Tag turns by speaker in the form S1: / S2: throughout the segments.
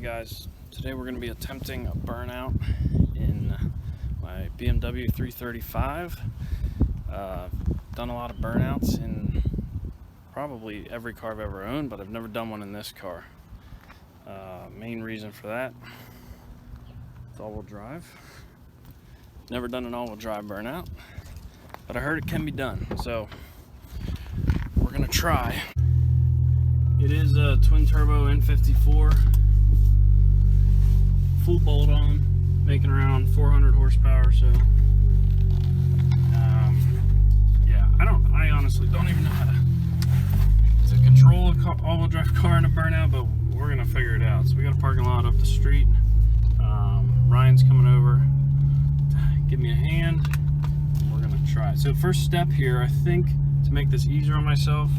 S1: guys, today we're going to be attempting a burnout in my BMW 335. Done a lot of burnouts in probably every car I've ever owned, but I've never done one in this car. Main reason for that, it's all-wheel drive. Never done an all-wheel drive burnout, but I heard it can be done, so we're going to try. It is a twin-turbo N54, full bolt-on, making around 400 horsepower. So, yeah, I honestly don't even know how to control a all-wheel drive car in a burnout, but we're gonna figure it out. So we got a parking lot up the street. Ryan's coming over to give me a hand, and we're gonna try it. So first step here, I think, to make this easier on myself,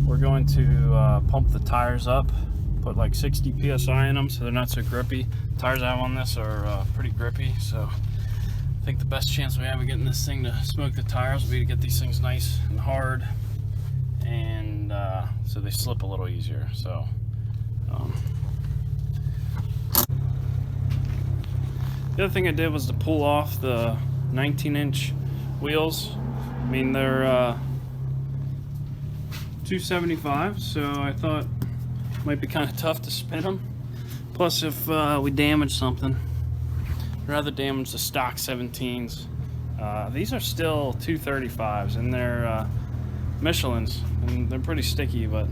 S1: we're going to pump the tires up, put like 60 psi in them so they're not so grippy. The tires I have on this are pretty grippy, so I think the best chance we have of getting this thing to smoke the tires will be to get these things nice and hard, and so they slip a little easier. So the other thing I did was to pull off the 19-inch wheels. I mean, they're 275, so I thought it might be kind of tough to spin them. Plus, if we damage something, I'd rather damage the stock 17s. These are still 235s, and they're Michelins, and they're pretty sticky, but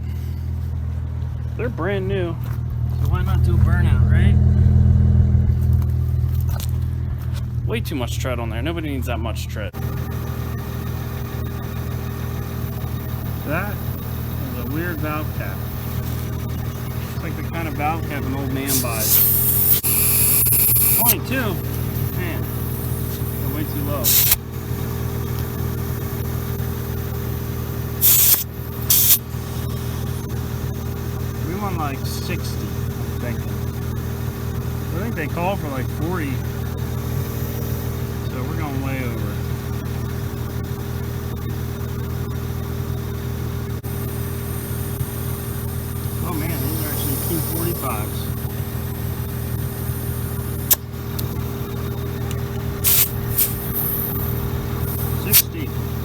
S1: they're brand new, so why not do a burnout, right? Way too much tread on there. Nobody needs that much tread. That is a weird valve cap. It's like the kind of valve cap an old man buys. 22? Man, they're way too low. We want like 60, I'm thinking. I think they call for like 40. So we're going way over. Oh man, these are actually 245s.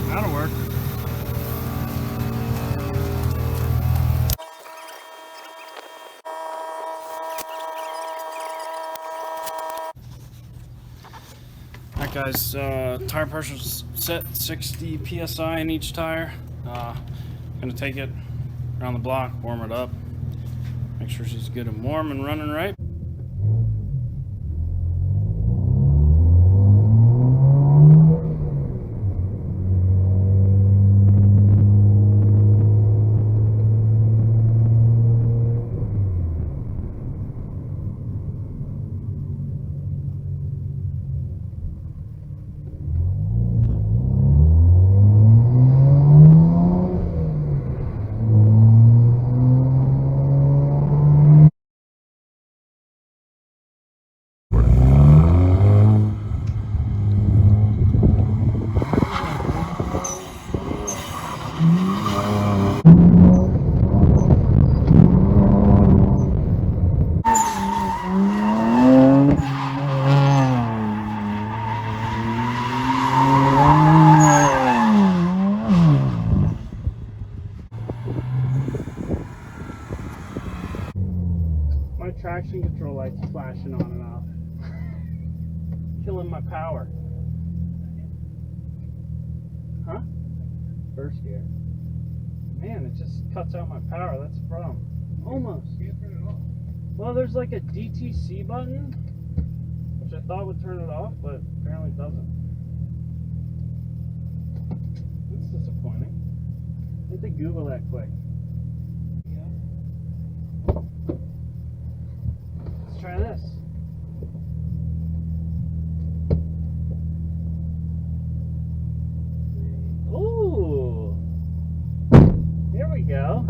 S1: That'll work. Alright guys, tire pressure's set 60 psi in each tire. Gonna take it around the block, warm it up, make sure she's good and warm and running right. My traction control lights flashing on and off. Killing my power. Huh? First gear. Man, it just cuts out my power. That's the problem. Almost. You can't turn it off. Well, there's like a DTC button, which I thought would turn it off, but apparently it doesn't. That's disappointing. I had to Google that quick. Let's try this. Ooh! Here we go.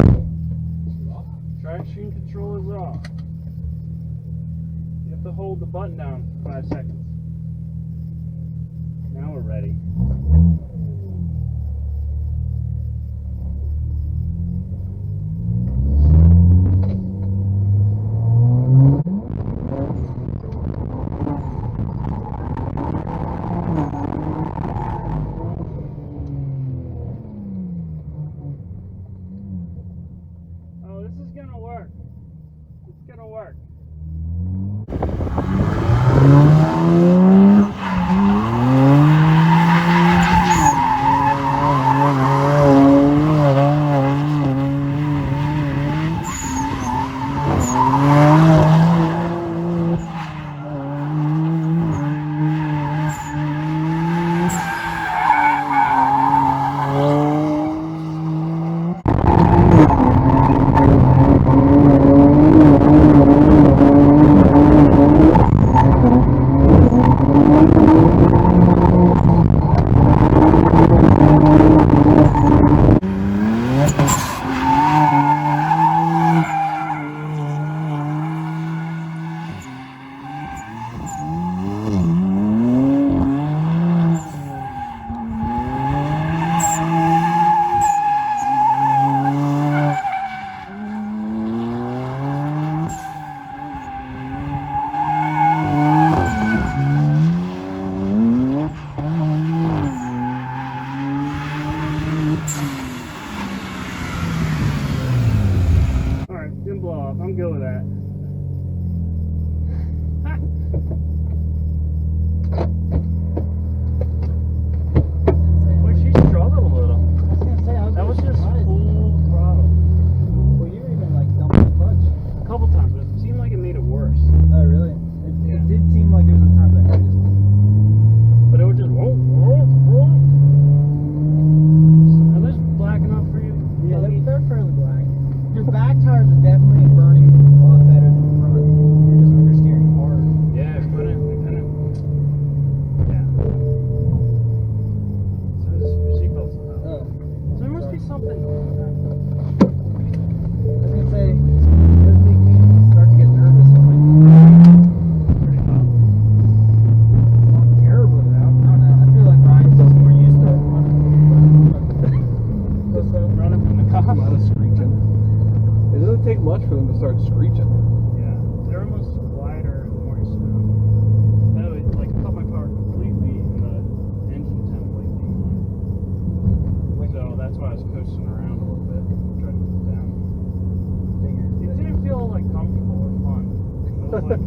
S1: Traction control is off. You have to hold the button down for 5 seconds. Now we're ready. It's gonna work. It's gonna work. Didn't blow off. I'm good with that. Well, she struggled a little.
S2: I was gonna say,
S1: That was just full throttle.
S2: Well, you were even like dumping the clutch.
S1: A couple times, but it seemed like it made it worse.
S2: Oh, really? It did seem like there was a time that I just.
S1: But it would just whoa, whoa, whoa. Are those black enough for you?
S2: Yeah, they're fairly black. Your back tires are definitely burning a lot better than the front. You're just understeering hard.
S1: Yeah, I kind of. Yeah. So your seatbelt's not.
S2: Oh.
S1: So there must be something.
S2: I was gonna say, it does make me start to get nervous. I'm like,
S1: Pretty hot.
S2: it's not terribly loud. I don't know. I feel like Ryan's just more used to running.
S1: Just running from the
S3: A
S1: cop.
S3: lot of screeching. It doesn't take much for them to start screeching.
S1: Yeah, they're almost quieter the more you smell. No, it like cut my power completely in the engine template being on. So that's why I was coasting around a little bit, trying to put it down. It didn't feel like comfortable or fun. It was like